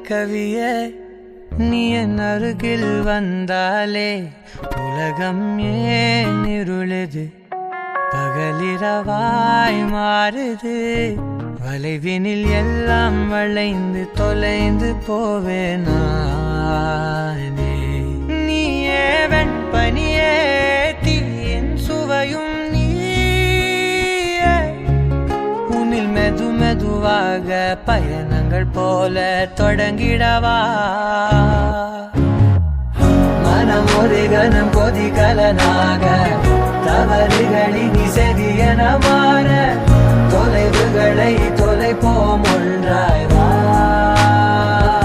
கவியே நீ என் அருகில் வந்தாலே உலகம் ஏன் இருளுது பகலிரவாய் மாறுது வளைவினில் எல்லாம் வளைந்து தொலைந்து போவேனே நீயே வெண்பனியே தீயின் சுவையும் நீயே உன்னில் மெது மெதுவாக பயணங்கள் போல தொடங்கிடவா மனம் ஒரு கணம் கொதிகலனாக தவறுகளின் செவியன மாற தொலைவுகளை தொலைப்போம் ஒன்றாய்